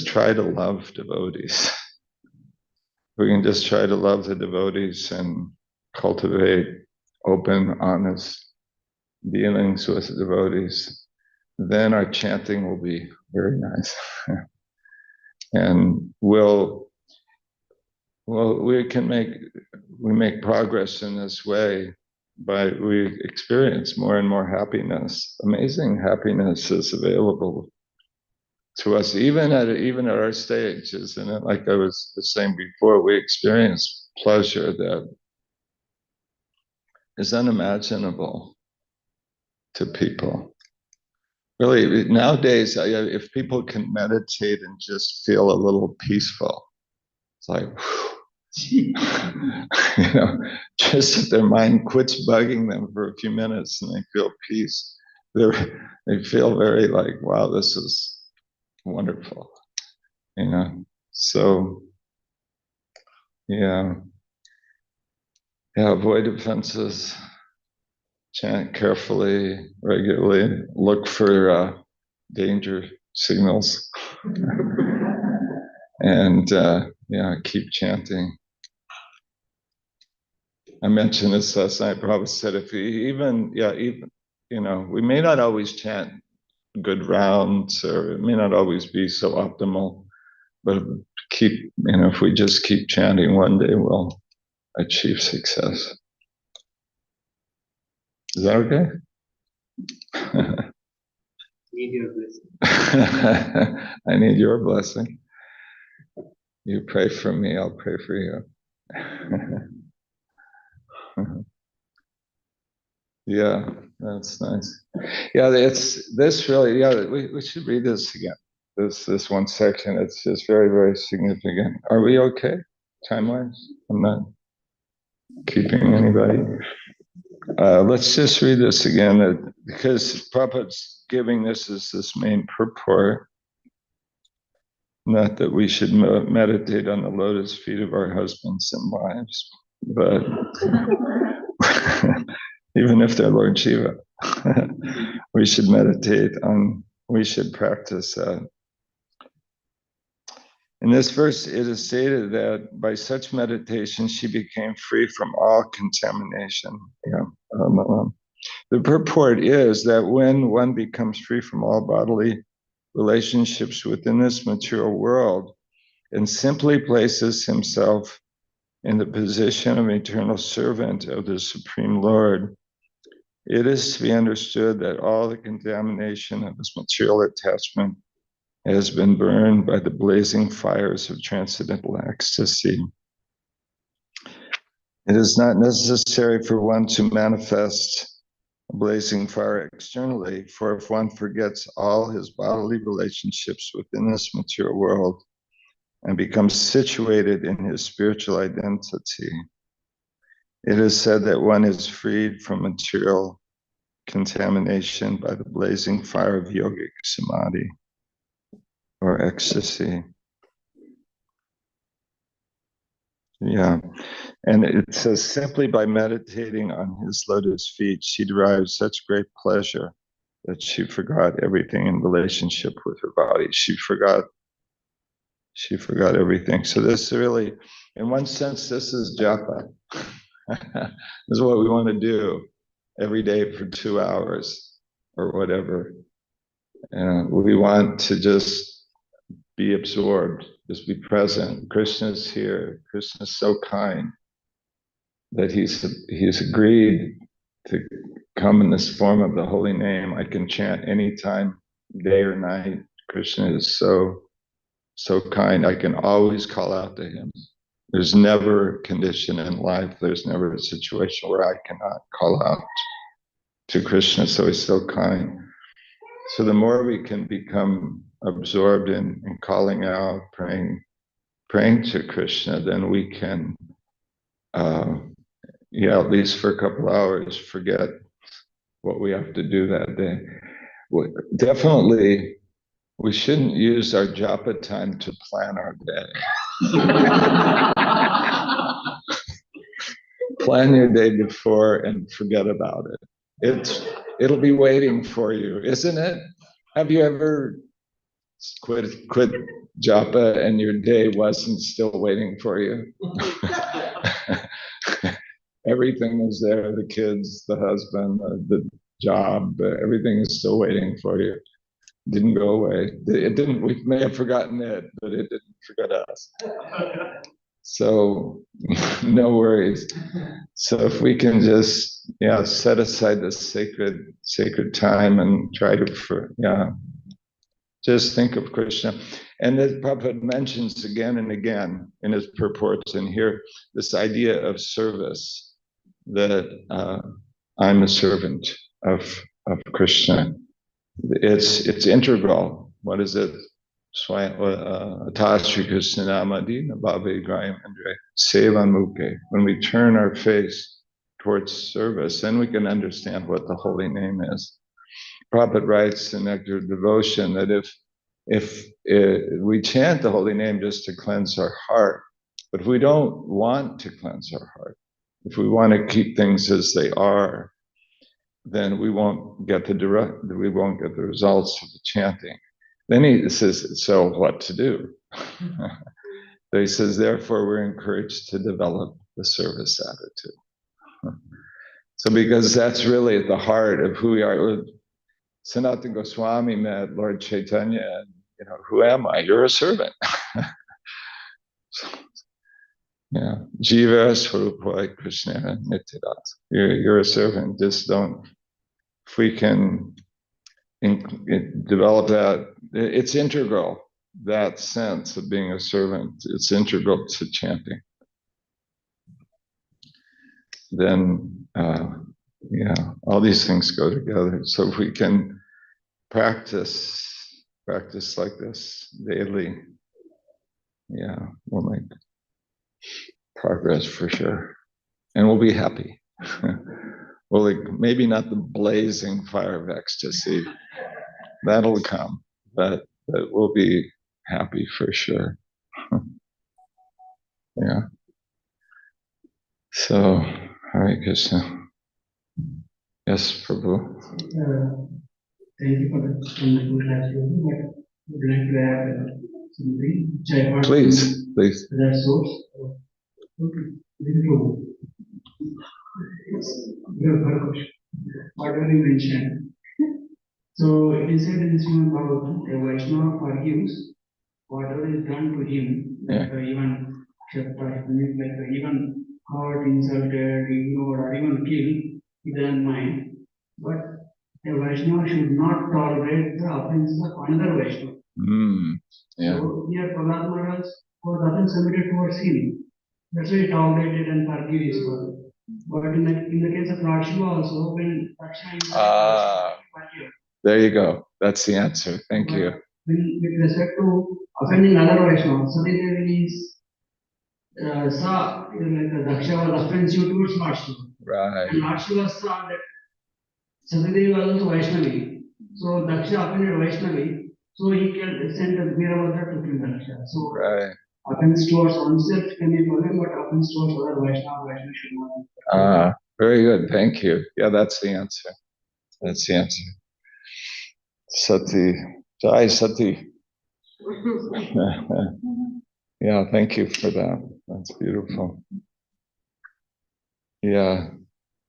try to love devotees, we can just try to love the devotees and cultivate open, honest dealings with the devotees, then our chanting will be very nice. And we make progress in this way we experience more and more happiness. Amazing happiness is available to us, even at our stage, isn't it? Like I was saying before, we experience pleasure that is unimaginable to people. Really, nowadays, if people can meditate and just feel a little peaceful, it's like, just if their mind quits bugging them for a few minutes and they feel peace, they feel very like, wow, this is wonderful, So, avoid offenses, chant carefully, regularly, look for danger signals, and keep chanting. I mentioned this last night. Prabhupada said, if we we may not always chant good rounds, or it may not always be so optimal, but if we just keep chanting, one day we'll achieve success. Is that okay? Need your blessing. I need your blessing. You pray for me, I'll pray for you. Yeah, that's nice. Yeah, it's this really, yeah, we should read this again. This one section, it's just very, very significant. Are we okay, time-wise? I'm not keeping anybody. Let's just read this again, because Prabhupada's giving this as this main purport. Not that we should meditate on the lotus feet of our husbands and wives, but even if they're Lord Shiva, we should meditate on, we should practice that. In this verse, it is stated that by such meditation, she became free from all contamination. The purport is that when one becomes free from all bodily relationships within this material world and simply places himself in the position of eternal servant of the Supreme Lord, it is to be understood that all the contamination of this material attachment has been burned by the blazing fires of transcendental ecstasy. It is not necessary for one to manifest a blazing fire externally, for if one forgets all his bodily relationships within this material world and becomes situated in his spiritual identity, it is said that one is freed from material contamination by the blazing fire of yogic samadhi or ecstasy. Yeah, and it says simply by meditating on his lotus feet, she derived such great pleasure that she forgot everything in relationship with her body. She forgot everything. So this really, in one sense, this is japa. This is what we want to do every day for 2 hours or whatever. And we want to just be absorbed, just be present. Krishna's here. Krishna's so kind that he's agreed to come in this form of the holy name. I can chant anytime, day or night. Krishna is so kind. I can always call out to him. There's never a condition in life, there's never a situation where I cannot call out to Krishna, so he's so kind. So the more we can become absorbed in calling out, praying to Krishna, then we can, at least for a couple hours, forget what we have to do that day. Definitely, we shouldn't use our japa time to plan our day. Plan your day before and forget about it. It'll be waiting for you, isn't it? Have you ever quit japa and your day wasn't still waiting for you? Everything was there, the kids, the husband, the job, everything is still waiting for you. It didn't go away. It didn't, we may have forgotten it, but it didn't forget us. So no worries. So if we can just set aside this sacred time and try to just think of Krishna. And that Prabhupada mentions again and again in his purports in here this idea of service, that I'm a servant of Krishna. It's integral. What is it? Atashri Krishna Namadina Bhave Grayam Andre Sevan Mukhe. When we turn our face towards service, then we can understand what the holy name is. Prabhupada writes in Nectar of Devotion that if we chant the holy name just to cleanse our heart, but if we don't want to cleanse our heart, if we want to keep things as they are, then we won't get the results of the chanting. Then he says, so what to do? So he says, therefore, we're encouraged to develop the service attitude. So because that's really at the heart of who we are. Sanatana Goswami met Lord Chaitanya, and who am I? You're a servant. Jiva Swarupai Krishna Nityadas. You're a servant. Just don't. If we can develop that, it's integral. that sense of being a servant, it's integral to chanting. Then, all these things go together. So if we can practice like this daily, we'll make progress for sure. And we'll be happy. Well, maybe not the blazing fire of ecstasy. That'll come, but we'll be happy for sure. Yeah. So, Hare Krishna. Yes, Prabhu. Thank you for the wonderful class, but would like to add something which I heard. Please. The source. Whatever you mentioned. So it is said in Srimad Bhagavatam, a Vaishnava forgives whatever is done to him, like even even hurt, insulted, ignored, or even killed, he doesn't mind. But a Vaishnava should not tolerate the offense of another Vaishnava. So here Prahlad Maharaj was often submitted towards him. That's why he tolerated and forgave his father. But in the case of Lord Shiva also, when there you go. That's the answer. Thank you. With respect to offending other Vaishnavas, Sati Devi saw like Daksha was offensive towards Lord Shiva. Right. And Lord Shiva saw that Sati Devi was also Vaishnavi. So Daksha offended Vaishnavi. So he sent Veerabhadra to kill Daksha. So offense towards oneself can be forgiven, but offense towards other Vaishnava should not be. Very good. Thank you. Yeah, that's the answer. That's the answer. Sati. Jai Sati. Yeah, thank you for that. That's beautiful. Yeah.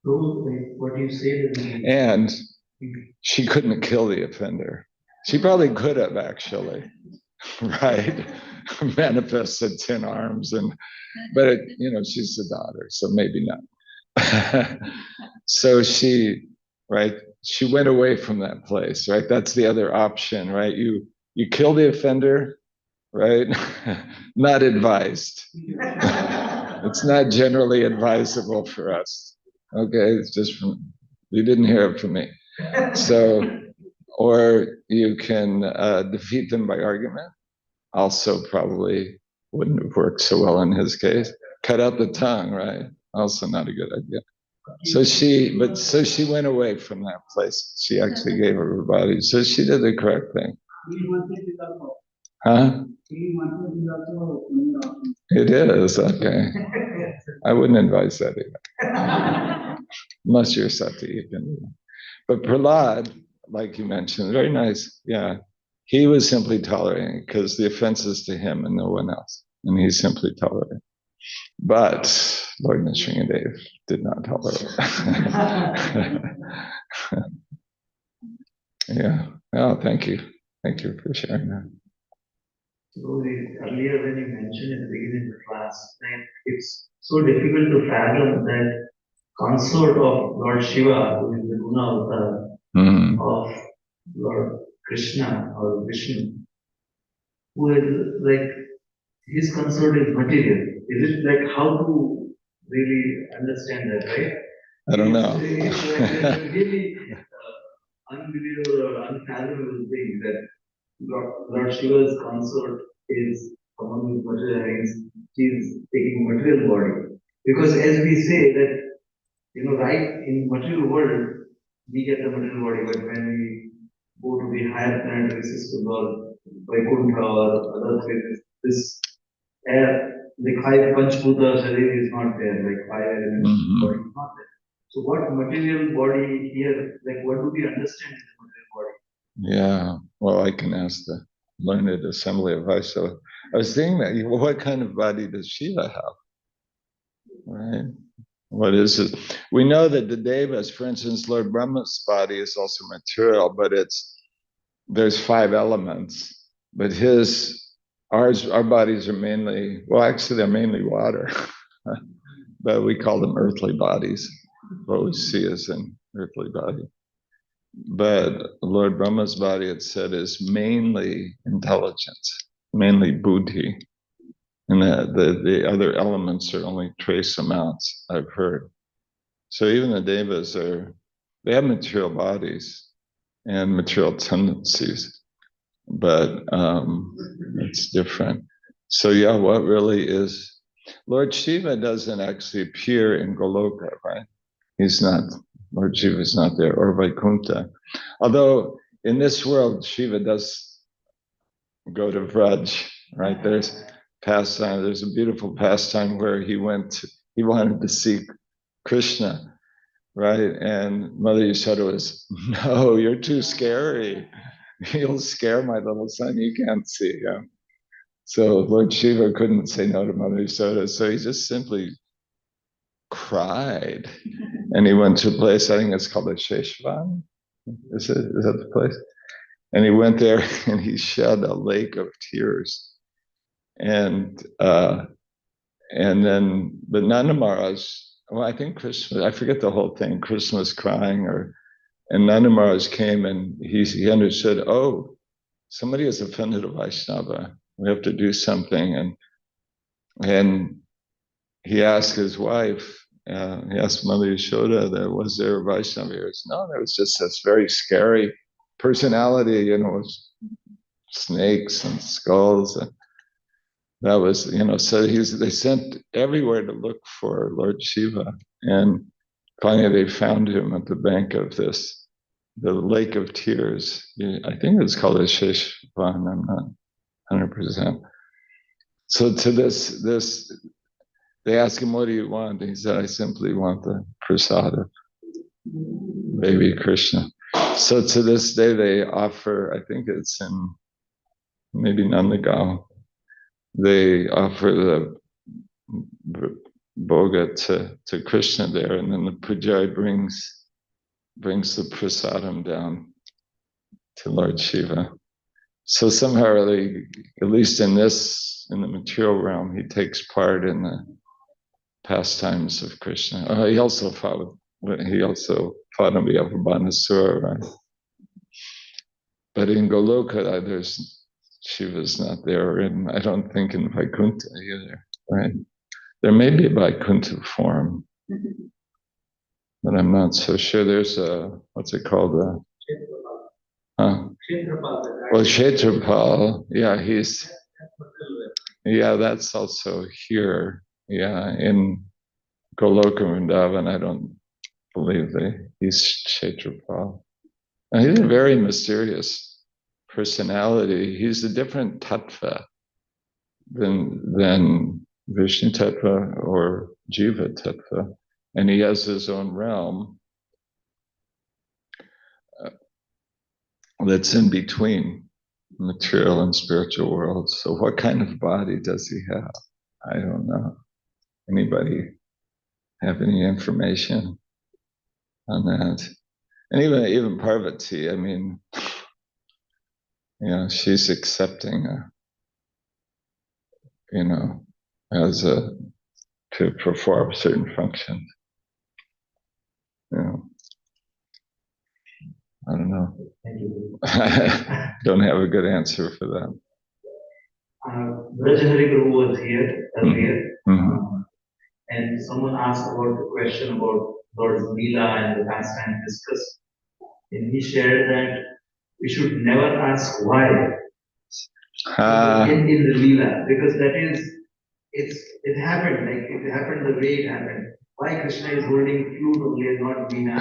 What you say. And she couldn't kill the offender. She probably could have actually, right? Manifested 10 arms but she's the daughter, so maybe not. So she went away from that place, right? That's the other option, right? You kill the offender, right? Not advised. It's not generally advisable for us. Okay, it's just you didn't hear it from me. So, or you can defeat them by argument. Also probably wouldn't have worked so well in his case. Cut out the tongue, right? Also not a good idea. So she went away from that place. She actually gave her body. So she did the correct thing. Huh? It is, okay. I wouldn't advise that either. Unless you're Sati, you can. But Prahlad, like you mentioned, very nice. Yeah. He was simply tolerating because the offense is to him and no one else. And he simply tolerated. But Lord Nrsimhadev did not tolerate. Yeah. Oh, thank you. Thank you for sharing that. So earlier when you mentioned in the beginning of the class, that it's so difficult to fathom that consort of Lord Shiva, who is the Guna avatar of Lord Krishna or Vishnu, who is like his consort is material. Is it like how to really understand that, right? I don't know. It's like a really unbelievable or unfathomable thing that Lord Shiva's consort is someone with material hands. She's taking material body. Because as we say that, right in material world, we get the material body, but when we go to the higher planetary system or Vaikuntha or other places, this air, the five Panchbhuta Sharir is not there, like five elements body is not there. So what material body here, like what do we understand in the material body? Yeah, well, I can ask the learned assembly of Vaishnava. I was thinking that, what kind of body does Shiva have? Right? What is it? We know that the Devas, for instance, Lord Brahma's body is also material, but there's 5 elements. But our bodies are mainly, well, actually they're mainly water, but we call them earthly bodies. What we see as an earthly body. But Lord Brahma's body, it said, is mainly intelligence. mainly buddhi. And the other elements are only trace amounts, I've heard. So even the devas they have material bodies and material tendencies, but it's different. So yeah, what really is, Lord Shiva doesn't actually appear in Goloka, right? He's not, Lord Shiva is not there, or Vaikuntha. Although in this world, Shiva does go to Vraj, right? There's pastime, there's a beautiful pastime where he wanted to see Krishna, right? And Mother Yashoda was, no, you're too scary. You'll scare my little son, you can't see him. So Lord Shiva couldn't say no to Mother Yashoda, so he just simply cried. And he went to a place, I think it's called the Sheshvan. Is that the place? And he went there and he shed a lake of tears. And then the Nanda Maharaj, well, I think Krishna, I forget the whole thing. Krishna was crying, and Nanda Maharaj came and he understood, oh, somebody has offended a Vaishnava. We have to do something. And he asked his wife, he asked Mother Yashoda, was there a Vaishnava here? No, there was just this very scary personality, with snakes and skulls. And that was, so they sent everywhere to look for Lord Shiva. And finally they found him at the bank of the Lake of Tears. I think it's called a Sheshvan, I'm not 100%. So to this, they asked him, what do you want? And he said, I simply want the prasad of baby Krishna. So to this day, they offer, I think it's in maybe Nandagaon, they offer the bhoga to Krishna there, and then the pujari brings the prasadam down to Lord Shiva. So somehow, really, at least in the material realm, he takes part in the pastimes of Krishna. He also fought on behalf of Banasura, right? But in Goloka, Shiva's not there, and I don't think in Vaikuntha either, right? There may be a Vaikuntha form, but I'm not so sure. There's what's it called? Well, Kshetrapal, that's also here. Yeah, in Goloka Vrindavan, I don't believe he's Kshetrapal. And he's a very mysterious personality. He's a different tattva than Vishnu tattva or Jiva tattva. And he has his own realm that's in between material and spiritual worlds. So what kind of body does he have? I don't know. Anybody have any information on that? And even Parvati, I mean, she's accepting to perform certain functions. I don't know. Don't have a good answer for that. Badahari Prabhu was here earlier, Mm-hmm. and someone asked about the question about Lord's Leela and the pastime discussed. And he shared that we should never ask why in the Leela, because it happened the way it happened. Why Krishna is holding flute only and not Veena?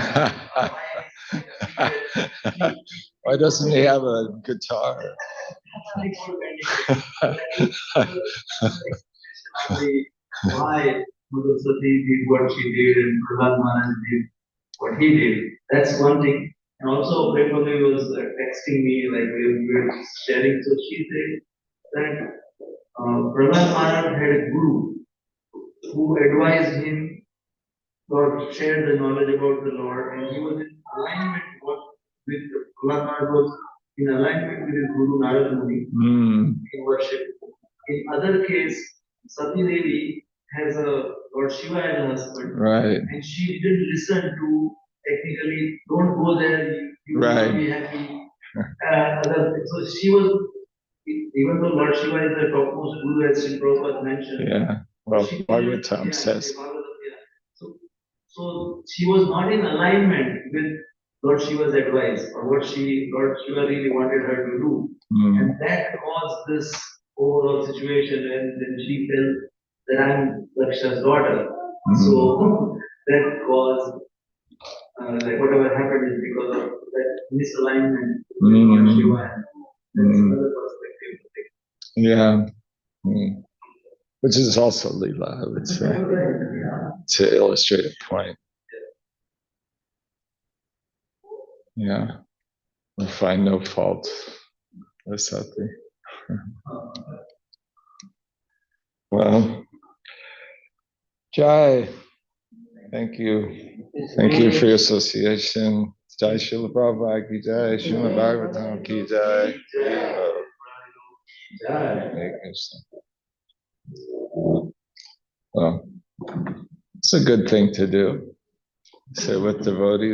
Why doesn't he have a guitar? Why Mother Sati did what she did and Prahlad Maharaj did what he did. That's one thing. And also, Prabhupada was texting me, like we were sharing. So she said that Prahlad Maharaj had a guru who advised him, or shared the knowledge about the Lord, and he was in alignment with Prahlad Maharaj was in alignment with his Guru Narada Muni in worship. In other case, Sati Devi has a Lord Shiva as a husband, right? And she didn't listen to technically, don't go there, you will not be happy. So she was even though Lord Shiva is the topmost guru, as Sri Prabhupada mentioned. Yeah. Well, she Bhagavatam yeah, says. Yeah. So she was not in alignment with Lord Shiva's advice or what Lord Shiva really wanted her to do. And that caused this overall situation, and then she felt that I'm Laksha's daughter. So that caused like whatever happened is because of that misalignment with Lord Shiva, and that's another perspective to take. Yeah. Which is also Leela, I would say, to illustrate a point. Yeah. We find no fault with Sati. Well, Jai, thank you. Thank you for your association. Jai Srila Prabhupada ki Jai, Srimad Bhagavatam ki Jai. Hare Krishna. Well, it's a good thing to do. Sit with devotees.